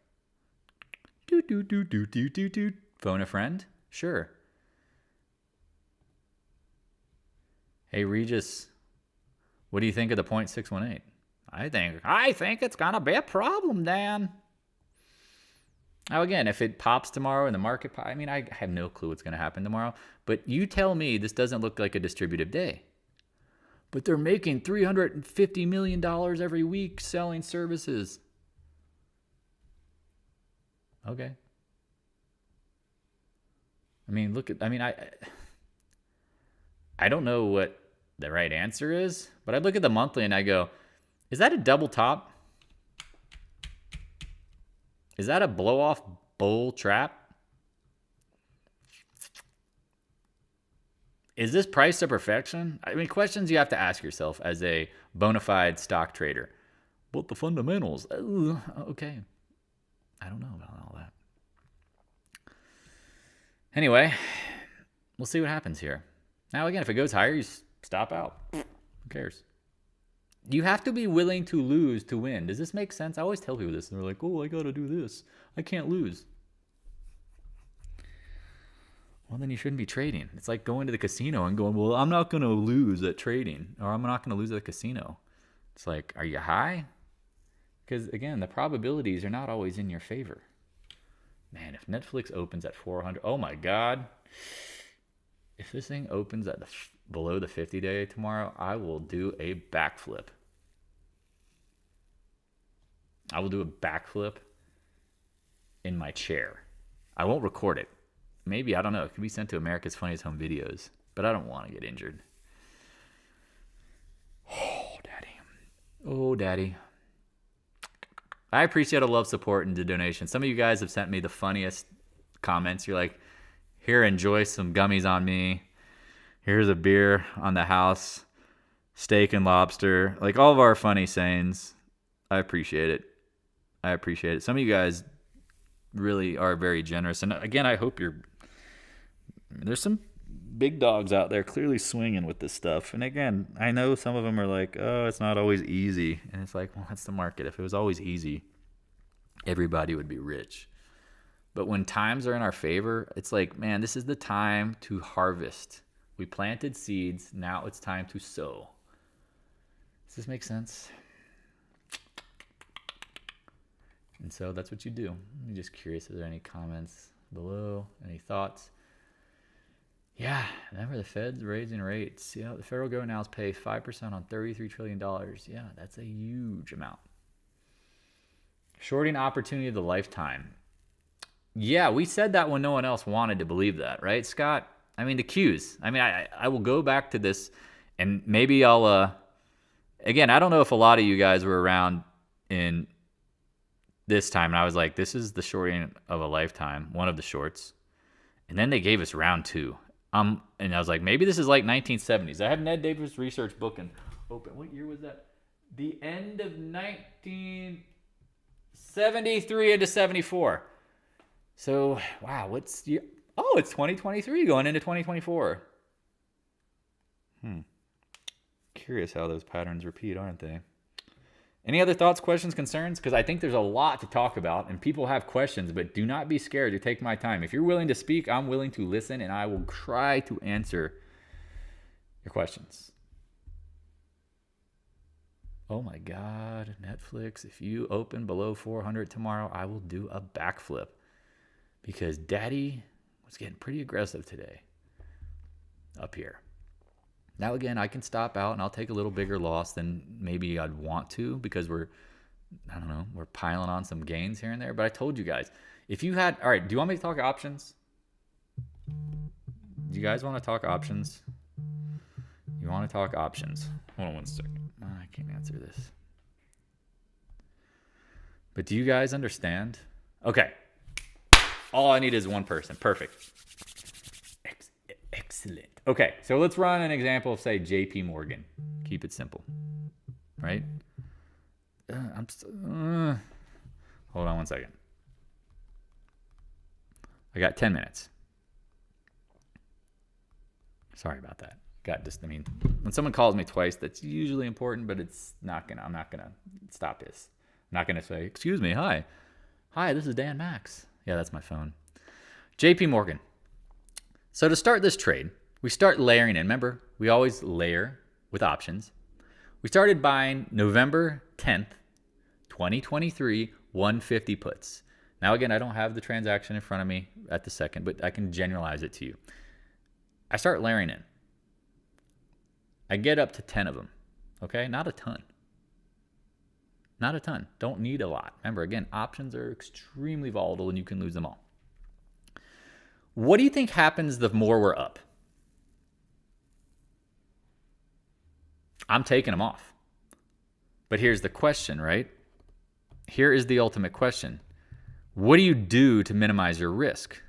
Phone a friend? Sure. Hey, Regis, what do you think of the 0.618? I think it's going to be a problem, Dan. Now, again, if it pops tomorrow in the market, I mean, I have no clue what's going to happen tomorrow. But you tell me this doesn't look like a distributive day. But they're making $350 million every week selling services. Okay. I mean, I don't know what the right answer is, but I look at the monthly and I go, is that a double top? Is that a blow-off bull trap? Is this price to perfection? I mean, questions you have to ask yourself as a bona fide stock trader. But the fundamentals, okay. I don't know about all that. Anyway, we'll see what happens here. Now, again, if it goes higher, you stop out. Who cares? You have to be willing to lose to win. Does this make sense? I always tell people this, and they're like, oh, I got to do this. I can't lose. Well, then you shouldn't be trading. It's like going to the casino and going, well, I'm not going to lose at trading, or I'm not going to lose at the casino. It's like, are you high? Because, again, the probabilities are not always in your favor. Man, if Netflix opens at 400, oh, my God. If this thing opens at below the 50-day tomorrow, I will do a backflip. I will do a backflip in my chair. I won't record it. Maybe, I don't know. It could be sent to America's Funniest Home Videos, but I don't want to get injured. Oh, Daddy. Oh, Daddy. I appreciate the love, support, and the donation. Some of you guys have sent me the funniest comments. You're like, here, enjoy some gummies on me. Here's a beer on the house. Steak and lobster. Like all of our funny sayings. I appreciate it. I appreciate it. Some of you guys really are very generous. And again, I hope there's some big dogs out there clearly swinging with this stuff. And again, I know some of them are like, oh, it's not always easy. And it's like, well, that's the market. If it was always easy, everybody would be rich. But when times are in our favor, it's like, man, this is the time to harvest. We planted seeds. Now it's time to sow. Does this make sense? And so that's what you do. I'm just curious, is there any comments below? Any thoughts? Yeah, remember the Fed's raising rates. Yeah, the federal government now is paying 5% on $33 trillion. Yeah, that's a huge amount. Shorting opportunity of the lifetime. Yeah, we said that when no one else wanted to believe that, right, Scott? I mean, the Qs. I mean, I will go back to this, and maybe I'll, again, I don't know if a lot of you guys were around in this time, and I was like, this is the shorting of a lifetime, one of the shorts. And then they gave us round two. And I was like, maybe this is like 1970s. I have Ned Davis research book and open. What year was that? The end of 1973 into 74. So, wow, it's 2023 going into 2024. Curious how those patterns repeat, aren't they? Any other thoughts, questions, concerns? Because I think there's a lot to talk about, and people have questions, but do not be scared to take my time. If you're willing to speak, I'm willing to listen, and I will try to answer your questions. Oh my God, Netflix, if you open below 400 tomorrow, I will do a backflip. Because Daddy was getting pretty aggressive today up here. Now, again, I can stop out and I'll take a little bigger loss than maybe I'd want to because we're piling on some gains here and there. But I told you guys, all right, do you want me to talk options? Do you guys want to talk options? You want to talk options. Hold on one second. I can't answer this. But do you guys understand? Okay. All I need is one person. Perfect. Excellent. Okay, so let's run an example of, say, JP Morgan. Keep it simple, right? Hold on one second. I got 10 minutes. Sorry about that. When someone calls me twice, that's usually important, but I'm not gonna stop this. I'm not gonna say, excuse me, hi, this is Dan Max. Yeah, that's my phone. JP Morgan. So to start this trade, we start layering in. Remember, we always layer with options. We started buying November 10th, 2023, 150 puts. Now, again, I don't have the transaction in front of me at the second, but I can generalize it to you. I start layering in. I get up to 10 of them, okay? Not a ton. Not a ton. Don't need a lot. Remember, again, options are extremely volatile and you can lose them all. What do you think happens the more we're up? I'm taking them off. But here's the question, right? Here is the ultimate question. What do you do to minimize your risk?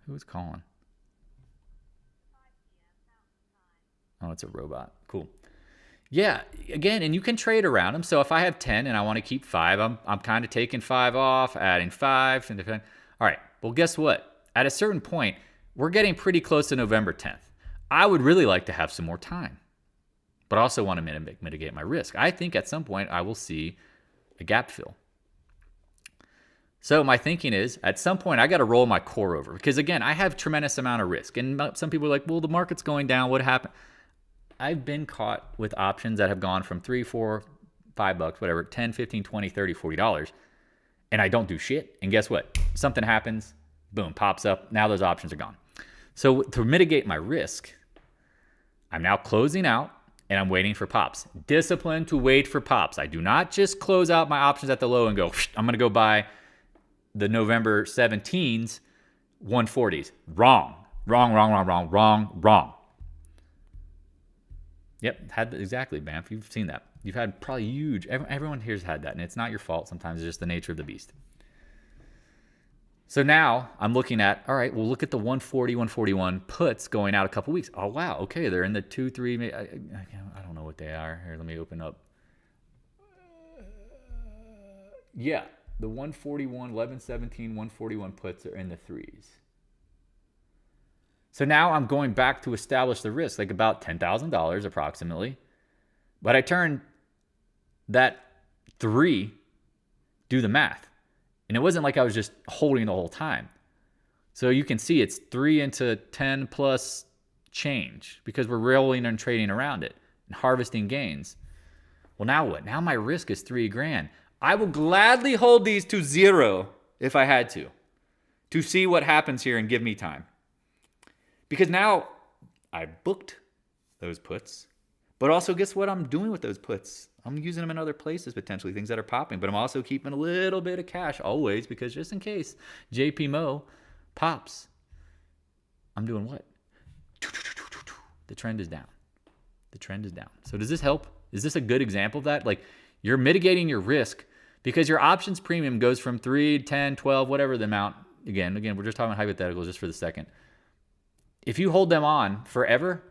Who's calling? Oh, it's a robot. Cool. Yeah, again, and you can trade around them. So if I have 10 and I want to keep 5, I'm kind of taking 5 off, adding 5. All right, well, guess what? At a certain point, we're getting pretty close to November 10th. I would really like to have some more time, but I also want to mitigate my risk. I think at some point I will see a gap fill. So my thinking is, at some point, I got to roll my core over because, again, I have tremendous amount of risk. And some people are like, well, the market's going down. What happened? I've been caught with options that have gone from $3, $4, $5, whatever, 10, 15, 20, 30, $40, and I don't do shit. And guess what? Something happens, boom, pops up. Now those options are gone. So to mitigate my risk, I'm now closing out and I'm waiting for pops. Discipline to wait for pops. I do not just close out my options at the low and go, I'm going to go buy the November 17s 140s. Wrong. Yep, exactly, Banff. You've seen that. You've had probably huge, everyone here's had that, and it's not your fault. Sometimes it's just the nature of the beast. So now I'm looking at, all right, well, look at the 140, 141 puts going out a couple weeks. Oh, wow, okay, they're in the 2, 3, I don't know what they are. Here, let me open up. Yeah, the 141, 11, 17, 141 puts are in the 3s. So now I'm going back to establish the risk, like about $10,000 approximately. But I turn that 3, do the math. And it wasn't like I was just holding the whole time. So you can see it's 3 into 10 plus change because we're rolling and trading around it and harvesting gains. Well, now what? Now my risk is $3,000. I will gladly hold these to 0 if I had to see what happens here and give me time. Because now I booked those puts, but also guess what I'm doing with those puts? I'm using them in other places, potentially things that are popping, but I'm also keeping a little bit of cash always because just in case JP Mo pops, I'm doing what? The trend is down. The trend is down. So does this help? Is this a good example of that? Like you're mitigating your risk because your options premium goes from 3, 10, 12, whatever the amount. Again, we're just talking hypotheticals just for the second. If you hold them on forever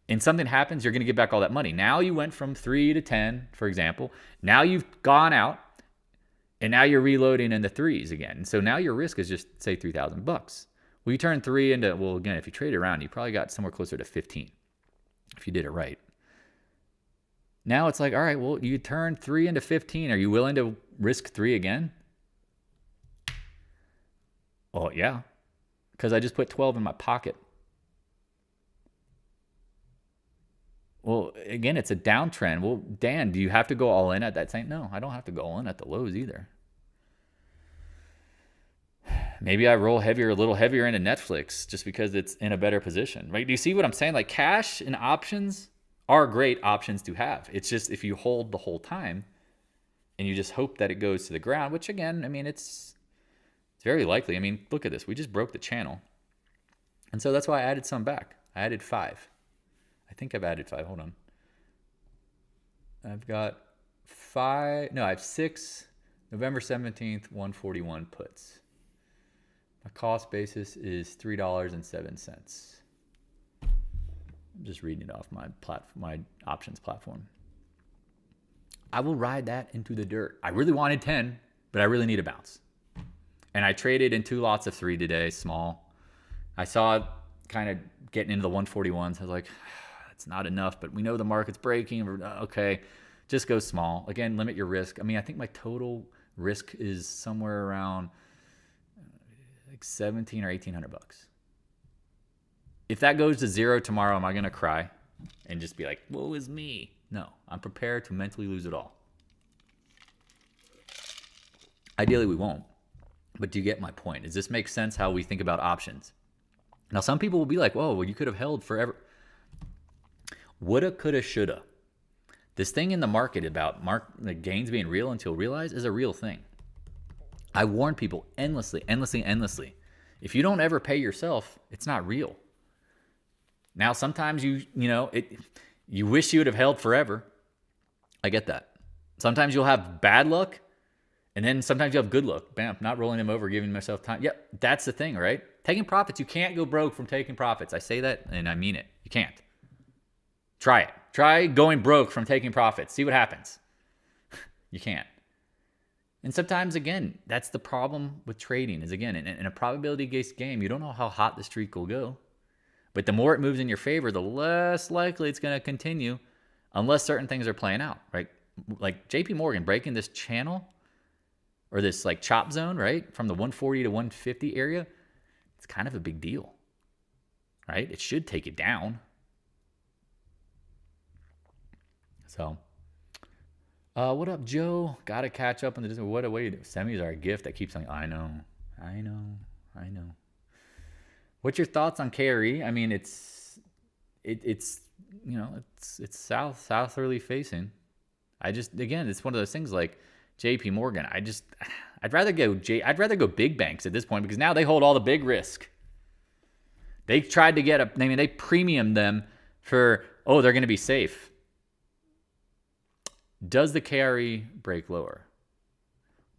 and something happens, you're going to get back all that money. Now you went from 3 to 10, for example. Now you've gone out and now you're reloading in the 3s again. So now your risk is just say $3,000. Well, you turn 3 into, well, again, if you trade around, you probably got somewhere closer to 15 if you did it right. Now it's like, all right, well, you turn 3 into 15. Are you willing to risk 3 again? Oh, yeah. Because I just put 12 in my pocket. Well, again, it's a downtrend. Well, Dan, do you have to go all in at that same? No, I don't have to go all in at the lows either. Maybe I roll heavier, a little heavier into Netflix just because it's in a better position, right? Do you see what I'm saying? Like cash and options are great options to have. It's just if you hold the whole time and you just hope that it goes to the ground, which again, I mean, it's very likely. I mean, look at this. We just broke the channel. And so that's why I added some back. I added 5. I think I've added 5. Hold on. I've got 5. No, I have 6 November 17th, 141 puts. My cost basis is $3.07. I'm just reading it off my options platform. I will ride that into the dirt. I really wanted 10, but I really need a bounce. And I traded in 2 lots of 3 today, small. I saw it kind of getting into the 141s. I was like, that's not enough, but we know the market's breaking. Okay, just go small. Again, limit your risk. I mean, I think my total risk is somewhere around like 17 or 1,800 bucks. If that goes to 0 tomorrow, am I going to cry and just be like, woe is me? No, I'm prepared to mentally lose it all. Ideally, we won't. But do you get my point? Does this make sense how we think about options? Now, some people will be like, whoa, well, you could have held forever. Woulda, coulda, shoulda. This thing in the market about the gains being real until realized is a real thing. I warn people endlessly. If you don't ever pay yourself, it's not real. Now, sometimes you wish you would have held forever. I get that. Sometimes you'll have bad luck, and then sometimes you have good luck. Bam, not rolling them over, giving myself time. Yep, that's the thing, right? Taking profits, you can't go broke from taking profits. I say that, and I mean it. You can't. Try it. Try going broke from taking profits. See what happens. You can't. And sometimes, again, that's the problem with trading is, again, in a probability-based game, you don't know how hot the streak will go. But the more it moves in your favor, the less likely it's going to continue unless certain things are playing out, right? Like JP Morgan breaking this channel or this like chop zone, right? From the 140 to 150 area, it's kind of a big deal, right? It should take it down. So, what up, Joe? Got to catch up on the what a way to do. Semis are a gift that keeps saying, I know. What's your thoughts on KRE? I mean, it's southerly facing. Again, it's one of those things like JP Morgan. I'd rather go big banks at this point because now they hold all the big risk. They tried to they premium them for, they're going to be safe. Does the KRE break lower?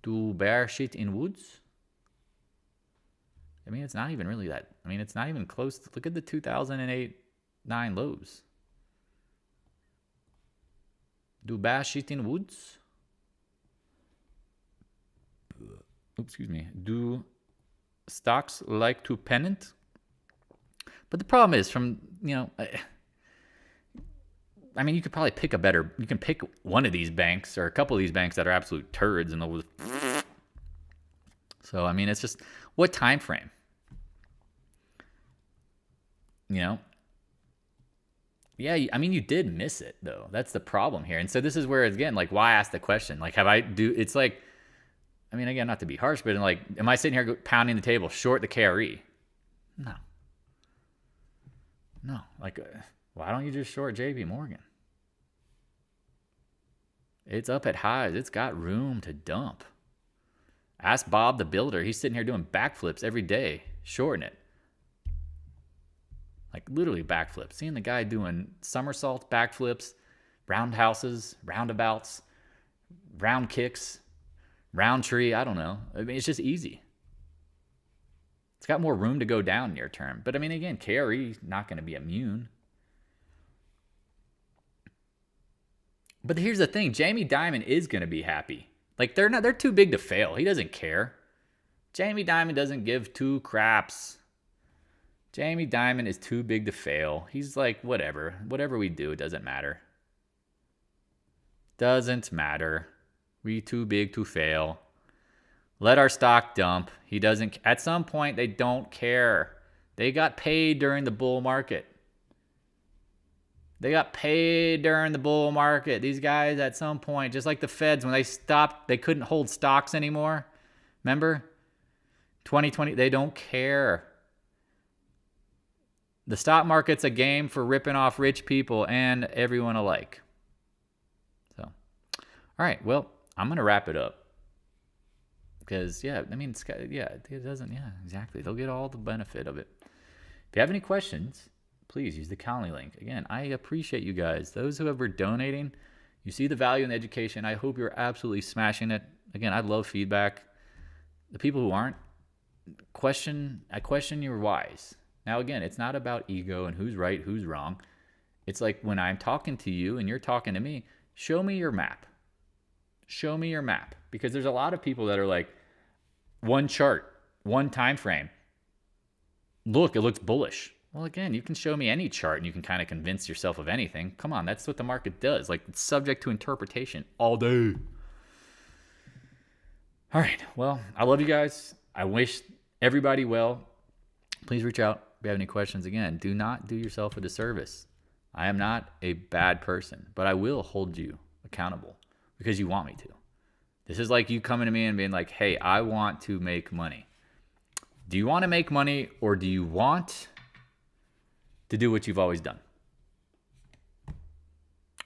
Do bear shit in woods? I mean, it's not even really that. I mean, it's not even close. Look at the 2008-9 lows. Do bear shit in woods? Oops, excuse me. Do stocks like to pennant? But the problem is I mean, you could probably pick you can pick one of these banks or a couple of these banks that are absolute turds and they'll just, so, I mean, it's just, what time frame? Yeah, I mean, you did miss it though. That's the problem here. And so this is where, again, like, why ask the question? Like, it's like, I mean, again, not to be harsh, but like, am I sitting here pounding the table, short the KRE? No. Like, why don't you just short JP Morgan? It's up at highs. It's got room to dump. Ask Bob the builder. He's sitting here doing backflips every day, shorting it. Like literally backflips. Seeing the guy doing somersaults, backflips, roundhouses, roundabouts, round kicks, round tree. I don't know. I mean, it's just easy. It's got more room to go down near term. But I mean, again, KRE not going to be immune. But here's the thing. Jamie Dimon is going to be happy. Like, they're too big to fail. He doesn't care. Jamie Dimon doesn't give two craps. Jamie Dimon is too big to fail. He's like, whatever we do, it doesn't matter. Doesn't matter. We too big to fail. Let our stock dump. He doesn't. At some point, they don't care. They got paid during the bull market. These guys, at some point, just like the Feds, when they stopped, they couldn't hold stocks anymore. Remember? 2020, they don't care. The stock market's a game for ripping off rich people and everyone alike. So, all right, well, I'm going to wrap it up. Because, it doesn't, exactly. They'll get all the benefit of it. If you have any questions, please use the Coulling link. Again, I appreciate you guys. Those who are donating, you see the value in the education. I hope you're absolutely smashing it. Again, I love feedback. The people who aren't, I question your whys. Now, again, it's not about ego and who's right, who's wrong. It's like when I'm talking to you and you're talking to me, show me your map. Show me your map. Because there's a lot of people that are like, one chart, one time frame. Look, it looks bullish. Well, again, you can show me any chart and you can kind of convince yourself of anything. Come on, that's what the market does. Like, it's subject to interpretation all day. All right, well, I love you guys. I wish everybody well. Please reach out if you have any questions. Again, do not do yourself a disservice. I am not a bad person, but I will hold you accountable because you want me to. This is like you coming to me and being like, hey, I want to make money. Do you want to make money or do you want to do what you've always done?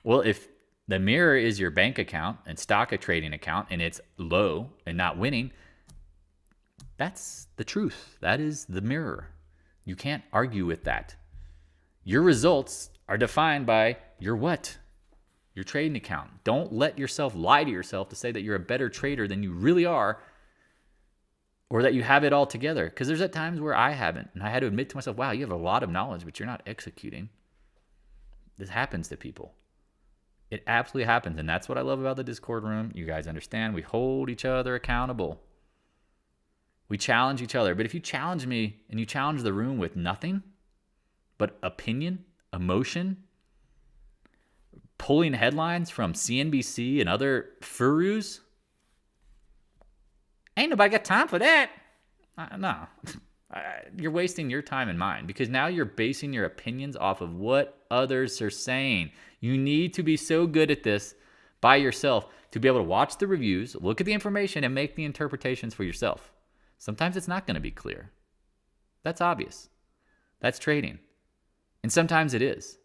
Well, if the mirror is your bank account and stock a trading account and it's low and not winning, that's the truth. That is the mirror. You can't argue with that. Your results are defined by your what? Your trading account. Don't let yourself lie to yourself to say that you're a better trader than you really are or that you have it all together. Because there's at times where I haven't. And I had to admit to myself, wow, you have a lot of knowledge, but you're not executing. This happens to people. It absolutely happens. And that's what I love about the Discord room. You guys understand. We hold each other accountable. We challenge each other. But if you challenge me and you challenge the room with nothing but opinion, emotion, pulling headlines from CNBC and other furus, ain't nobody got time for that. No. You're wasting your time and mine because now you're basing your opinions off of what others are saying. You need to be so good at this by yourself to be able to watch the reviews, look at the information, and make the interpretations for yourself. Sometimes it's not going to be clear. That's obvious. That's trading. And sometimes it is.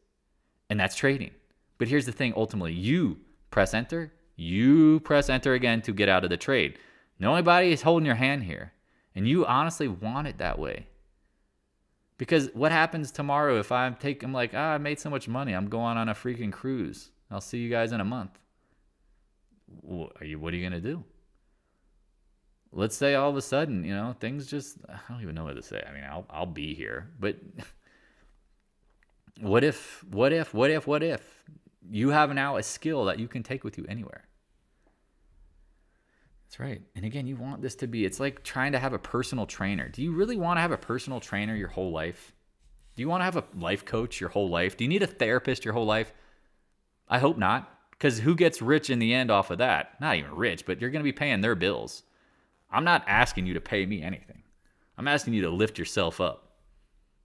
And that's trading. But here's the thing, ultimately, you press enter again to get out of the trade. Nobody is holding your hand here. And you honestly want it that way. Because what happens tomorrow if I'm like, I made so much money, I'm going on a freaking cruise. I'll see you guys in a month. What are you going to do? Let's say all of a sudden, things just, I don't even know what to say. I mean, I'll be here. But what if you have now a skill that you can take with you anywhere? That's right. And again, you want this to be, it's like trying to have a personal trainer. Do you really want to have a personal trainer your whole life? Do you want to have a life coach your whole life? Do you need a therapist your whole life? I hope not. Because who gets rich in the end off of that? Not even rich, but you're going to be paying their bills. I'm not asking you to pay me anything. I'm asking you to lift yourself up.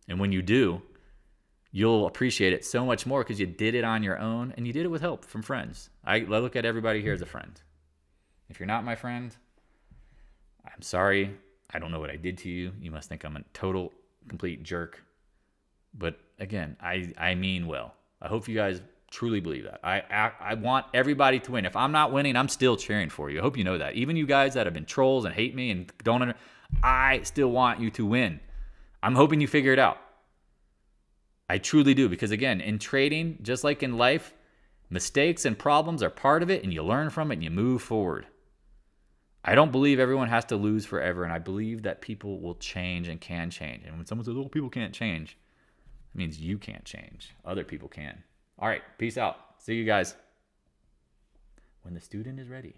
And when you do, you'll appreciate it so much more because you did it on your own and you did it with help from friends. I look at everybody here as a friend. If you're not my friend, I'm sorry. I don't know what I did to you. You must think I'm a total, complete jerk. But again, I mean well. I hope you guys truly believe that. I want everybody to win. If I'm not winning, I'm still cheering for you. I hope you know that. Even you guys that have been trolls and hate me and I still want you to win. I'm hoping you figure it out. I truly do. Because again, in trading, just like in life, mistakes and problems are part of it and you learn from it and you move forward. I don't believe everyone has to lose forever, and I believe that people will change and can change. And when someone says, oh, people can't change, it means you can't change. Other people can. All right, peace out. See you guys when the student is ready.